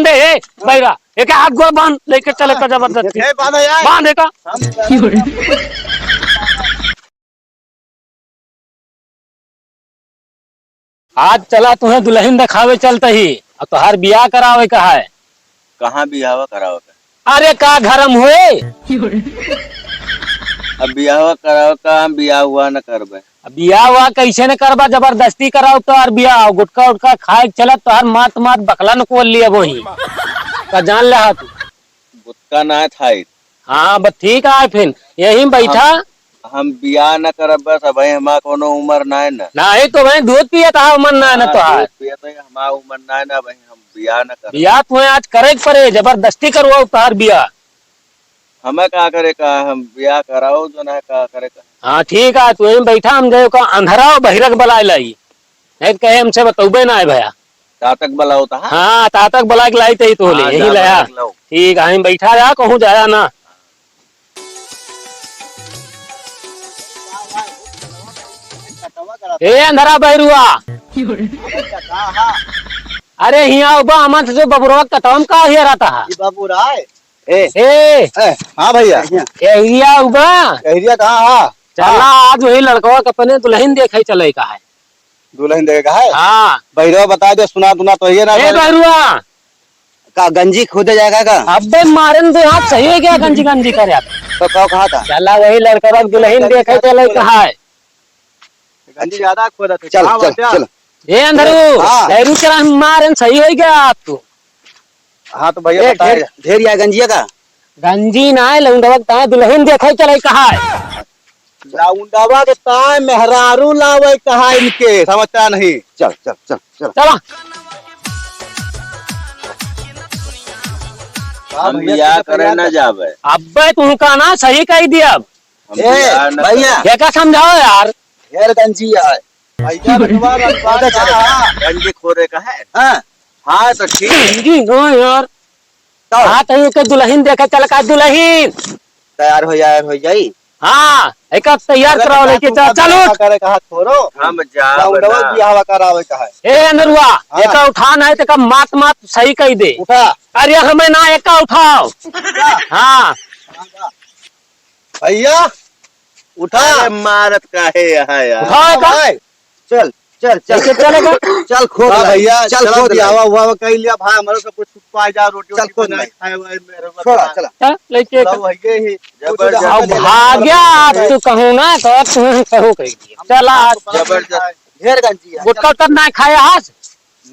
दे बैरा एक हाथ गोड़ बांध लेके चले का जबरदस्ती बांध का। आज चला तुम्हें दुल्हन दिखावे चलते ही अब तो हर बियाह करावे का है। कहाँ बियाह करावे का? अरे का घरम हुए अब बियाह करावे का, हम बियाह हुआ न करबे। बियाह हुआ कैसे न करबा, जबरदस्ती कराओ तो हर बियाह गुटका उटका खाए चला तो हर मात मात बकला न कोल लिया वही का जान ले तू गुटका ना थाई। हाँ बस ठीक है फिर यही बैठा। हम बियाह न करब बस, अब हमारा कोनो उम्र ना है ना। नहीं तो भाई दूध पिए था मन ना न तो है हमारा उम्र ना है ना भाई, हम बियाह न कर। बियाह तुम्हें आज करे पड़े, जबरदस्ती करवाओ तो हर बियाह। हमें का करे का, हम बियाह कराओ जो ना का करे का। हाँ ठीक है तू यही बैठा, हम गए का अंधेरा बहिरक बलाए लाई नहीं कहे हमसे बतौबे ना है भैया। तातक बला होता है। हाँ तातक बला के लाई तो ही तो ले यही लाया। ठीक है हम बैठा जा कहूँ जाया ना। ए अंधरा बहरुआ अरे यहाँ उबा अमन से जो बबुरवा कटम का ही रहता है बाबू राय। हाँ भैया एरिया उबा एरिया कहाँ? चला आज वही लड़कवा के अपने दुल्हन देखे चले का है। दुल्हन देगा है? हाँ बहरुआ बता दे, सुना दुना तो ये ना बहरुआ का गंजी खोदे जाएगा का? अबे मारे तो हाथ सही है क्या गंजी गंजी करे तो कहा था? चला वही लड़कवा दुल्हन देखे चले कहा है। गंजी ज्यादा खोदा थे। चल चल चल ए अंधरू बहरू चला मारे सही हो गया आप तो। हाँ तो भैया ढेर या गंजिया का गंजी ना है लौंडवा दुल्हन देखे चले कहा है। लौंडवा के ताय मेहरारू लावे कहा इनके, समझता नहीं। चल चल चल चल चला हम बियाह करे न जावे। अबे तू का ना सही कही दिया। अब भैया क्या समझाओ यार। ढेर गंजी है भैया गंजी खोरे का है। हाँ तो ठीक गंजी नो यार। हाँ तो एक दुल्हन देखे चल का दुल्हन तैयार हो जाई। हाँ एक तैयार कराओ लेके चलो करे कहा छोरो हम जा बियाह करावे कहा। ए अंदरुआ एक उठाना है तो मात मात सही कही दे। उठा अरे हमें ना एक उठाओ। हाँ भैया उठा। मारत का है यहाँ यार। उठाओ चल चल चल चलेगा चल खोद भैया चल खोद हवा हुआ कह लिया भाई हमारे सब कुछ पा जा रोटी चल खोद खाए मेरे छोड़ा चला लेके ही भाग गया तू कहूँ ना तो तू कहो कह चला जबरदस्त ढेर गंजी है। गुटका तब ना खाया आज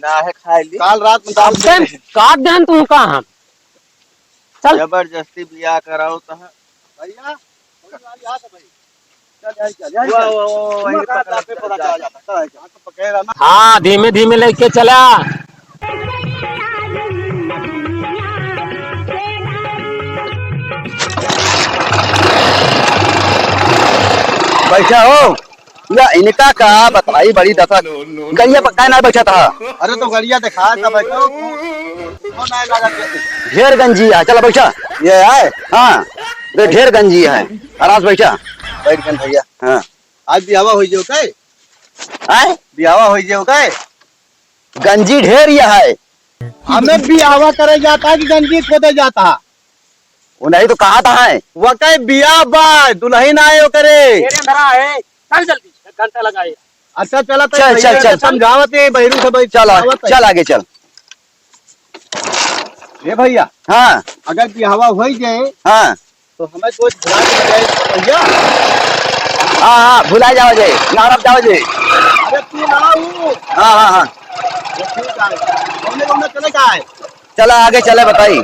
ना है खाए ली। काल रात में दाल काट देन तू कहाँ चल जबरदस्ती बियाह कराओ तो भैया हाँ धीमे धीमे लेके चला। बैठा हो या इनका का बताई बड़ी दशा गलिया पक्का ना बैठा था। अरे तो गलिया दिखा था बैठो ढेर गंजी है। चलो बैठा ये है। हाँ ढेर गंजी है आराम से बैठा बैठ गए भैया। हाँ आज बियावा हो जाओ काय आए बियावा हो जाओ काय गंजी ढेर यह है। हमें बियावा करे जाता है कि गंजी खोदे जाता है? वो नहीं तो कहा था है वो कहे बिया बाय दुल्हन आए करे चल जल्दी घंटा लगाए। अच्छा चला चल चल चल समझावत है बहरू से चल चल आगे चल। ये भैया हाँ अगर बियावा हो जाए हाँ तो हमें कुछ भैया हाँ हाँ भुला जाओ जे नारब जाओ जे। अरे तू ना हाँ हाँ हाँ चले का है चला आगे चले बताई।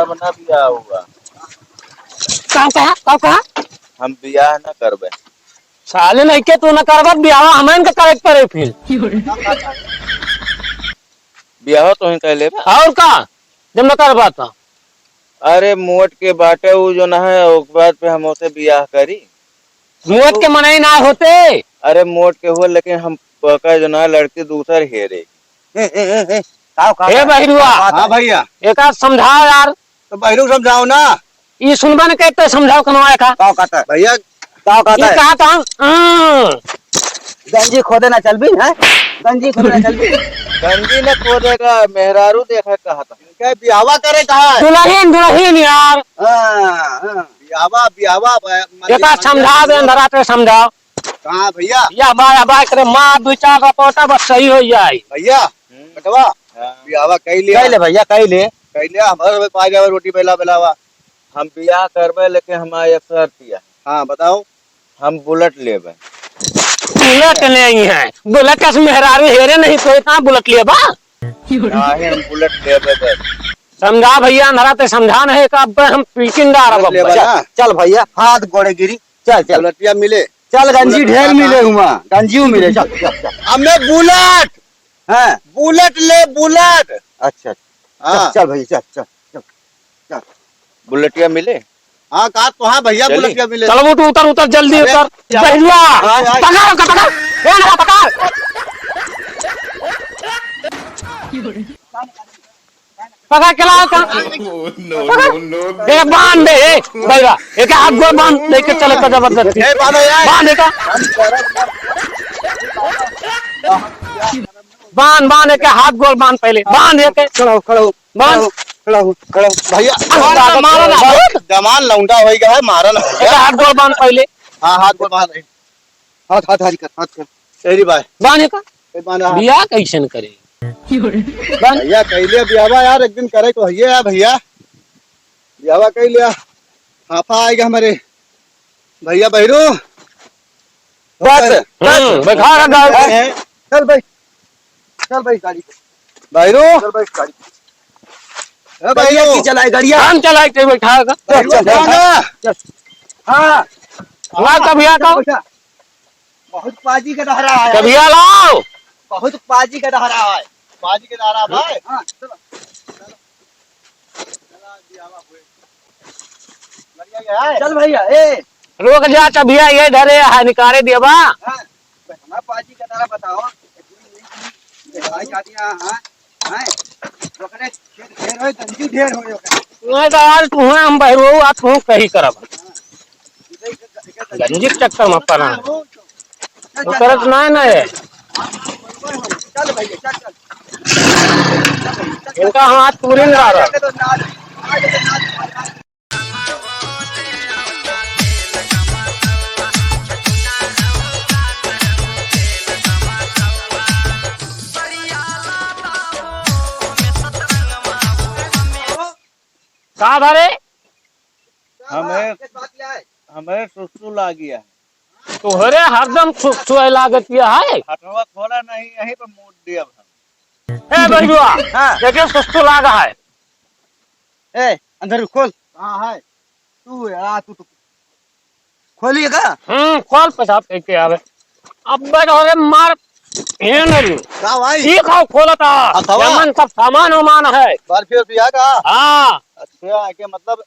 बना बियाह हुआ कहा हम बियाह न करबे। साले नहीं के तू न करबत बियाह हमें का करे पड़े फिर बियाह तो ही कह ले और का जब न कर पाता। अरे मोट के बाटे वो जो ना है उसके बाद पे हम उसे बियाह करी। मोट के मनाई ना होते। अरे मोट के हुआ लेकिन हम पका जो ना लड़की दूसर हेरे हे बहिरुआ हाँ भैया एक आध समझाओ यार। तो बहरू समझाओ ना। ये सुनबा न कहते समझाओ कनवा का का कहता है भैया? का कहता ये है? कहा था गंजी खोदे ना चल भी है, गंजी खोदे ना चल भी। गंजी ने खोदेगा, मेहरारू देखा कहा था। क्या बियावा करे कहा है? दुल्हन दुल्हन यार बियावा बियावा एक आध समझाओ दे अंधरा पे समझाओ। कहाँ भैया? या बाय करे माँ दो चार रपोटा बस सही हो जाए। भैया बेटवा हाँ। बियावा कई ले भैया कई ले हमारे पा जावे रोटी बेला बेलावा। हम बियाह करबे लेकिन हमारा एक शर्त है। हाँ बताओ। हम बुलेट लेबे। बुलेट नहीं है, बुलेट का मेहरारू हेरे नहीं तो इतना बुलेट लिए बा। काहे हम बुलेट लेबे बस। समझा भैया अंधरा ते समझा नहीं का अब हम पीकिंदार अब चल भैया हाथ गोड़े गिरी चल चल लटिया मिले चल गंजी ढेर मिले हुआ गंजी मिले चल चल चल हमें बुलेट है बुलेट ले बुलेट। अच्छा हाँ चल भैया चल चल चल बुलेटिया मिले। हाँ कहा तो हाँ भैया बुलेटिया मिले। चलो वो उतर उतर जल्दी उतर बहिरुआ पकड़ पकड़ ए ना पकड़ पकड़ चला का बांध दे भैया एक हाथ गोड़ बांध लेके चले का जबरदस्ती बांध का बांध एक हाथ गोड़ बांध पहले बांध के खड़ो खड़ो बांध खड़ो भैया मारा ना जमान लौंडा हो गया है मारा ना एक हाथ गोड़ बांध पहले। हाँ हाथ गोड़ बांध हाथ हाथ हाथ कर तेरी बात बांध का बांधा बियाह कैसे करे भैया कह लिया बियावा यार एक दिन करे को है भैया बियावा कह लिया हाफा आएगा हमारे भैया बहरू बस बैठा चल भाई चल भाई गाड़ी बहरू चल भाई गाड़ी भैया की चलाए गाड़िया हम चलाए के बैठा चल चल हाँ कभिया का बहुत पाजी का दहरा है कभिया लाओ बहुत पाजी का दहरा है पाजी के दहरा भाई हाँ चलो चल भैया ए रोक जा कभिया ये धरे है निकाले देवा हमारा पाजी का दहरा बताओ भाई शादियां हाँ हाँ ओकरे ढेर होय गंजी ढेर होय नहीं तो आज तू हम बहरू आज तू कही करब गंजी चक्कर में पड़ा करत नहीं ना है चल भैया चल चल इनका हाथ पूरी ना रहा कहा भरे हमें सुसु ला गया है। तोहरे हरदम सुई लागत है हटवा खोला नहीं यहीं पे मूड दिया ए बहिरुआ देखिए सुस्तु लागा है ए अंदर खोल हाँ है तू यार तू खोलिए का खोल पेशाब करके आवे अब बैठे मार ये नहीं का भाई ये खाओ खोला था सामान सब सामान उमान है बर्फी पिया का हाँ अच्छा के मतलब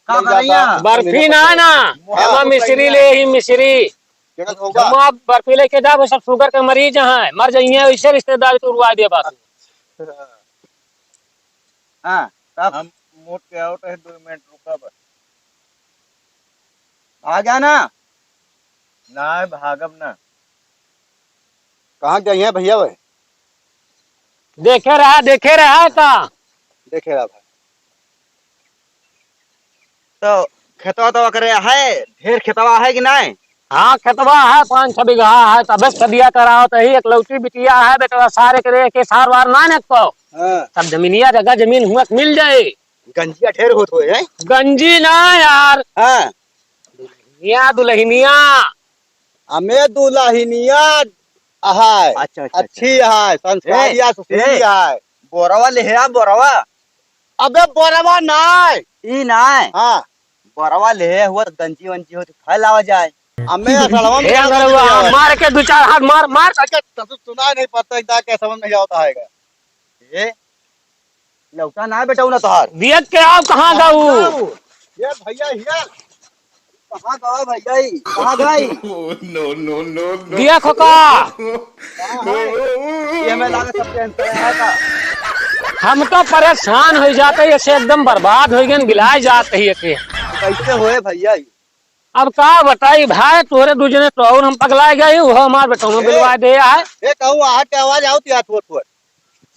बर्फी ना है ना हेमा मिश्री ले ही मिश्री होगा बर्फी लेके जाओ सब शुगर के मरीज हैं मर जाइए वैसे रिश्तेदार तो उड़वा दे बस हाँ हम मोट के आउट है 2 मिनट रुका बस आ गया ना ना भागम ना कहाँ गए हैं भैया वे देखे रहा का देखे रहा भाई तो खेतवा तो करे है ढेर खेतवा है कि नहीं हाँ खेतवा है 5-6 बीघा है तबे सदिया कराओ तो ही एक लौटी बिटिया है बेटा सारे करे के सार वार ना न को सब जमीनिया जगह जमीन हुआ मिल जाए गंजिया ढेर होत होए है गंजी ना यार हां दुल्हनिया हमें दुल्हनिया है अच्छा अच्छी है संस्कारी है सुशीली है बोरवा ले है बोरवा अबे बोरवा नाय ई नाय हां बोरवा ले हुआ गंजी वंजी हो तो खाए लावा जाए हमें सड़वा में मार के 2-4 हाथ मार के तब सुना नहीं पता इतना क्या समझ नहीं आता है ये लौटा ना बेटा ना तोहार दियत के आओ कहां जाऊ ये भैया हिया कहां गए भैया कहां गए नो दिया खोका ये हमें लागे सब टेंशन है का हम तो परेशान हो जाते हैं, ऐसे एकदम बर्बाद हो गए, गिलाए जाते ही ऐसे। कैसे होए भैया ये? अब का बताई भाई, तोरे दूजने तो और हम पगला गए, वो हमारे बेटों में बिलवा दे है। ए कहूँ आहट के आवाज आउत या थोड़ थोड़।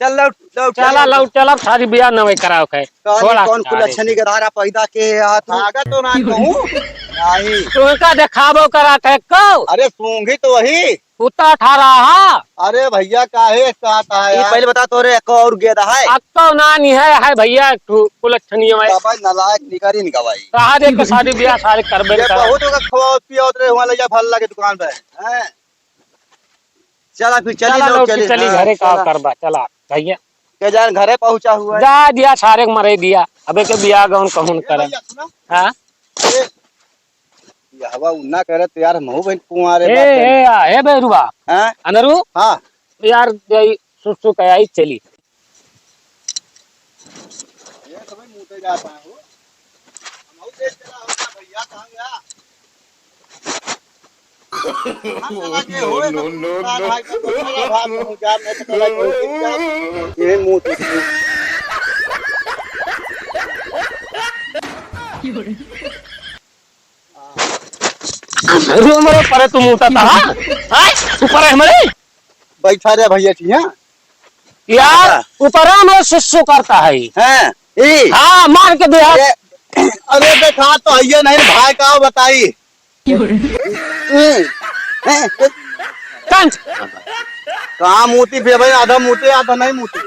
चल लौट लौट चला लौट चल, अब शादी ब्याह न कराओ के कौन कुल अच्छनी के धारा पैदा के हाथ आगा तो ना कहूँ नहीं। तुमका देखाबो करा थे को अरे सूंघी तो वही। कुत्ता ठा रहा। अरे भैया काहे कहता है यार? पहले बता तोरे एक और गेदा है। अक्को नानी है भैया कुल अच्छनी है। बाबा नालायक निकारी निकवाई। कहा दे के शादी ब्याह सारे करबे ये बहुत होगा खवा पिया उतरे हुआ ले जा फल लगे दुकान पे हैं। चला फिर चली घरे का करबा चला भैया के जान घरे पहुंचा हुआ है। जा दिया सारे के मरे दिया, अबे के बियाह गौन कहून करे। हां ये हवा उन्ना करे तो यार महू बहन कुंवारे ए बेरुआ हैं अनरु। हां यार सुसु कयाई चली। ये समय मुंह जाता है हो महू देख चला होगा भैया कहां गया? ये मुंह हमारे परे तुम उठता हां ऊपर है हमारे बैठा रे भैया ठीक है यार, ऊपर में सुसु करता है हैं ई हां मार के बिहार। अरे देखा तो आइए नहीं भाई का बताई कहाँ मोती भी भाई, आधा मोते आधा नहीं मोते।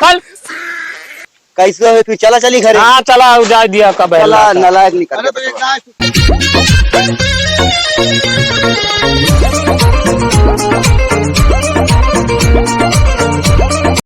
चल कैसे है फिर? चला चली घरे। हाँ चला जा दिया कब चला नालायक निकल। Thank you.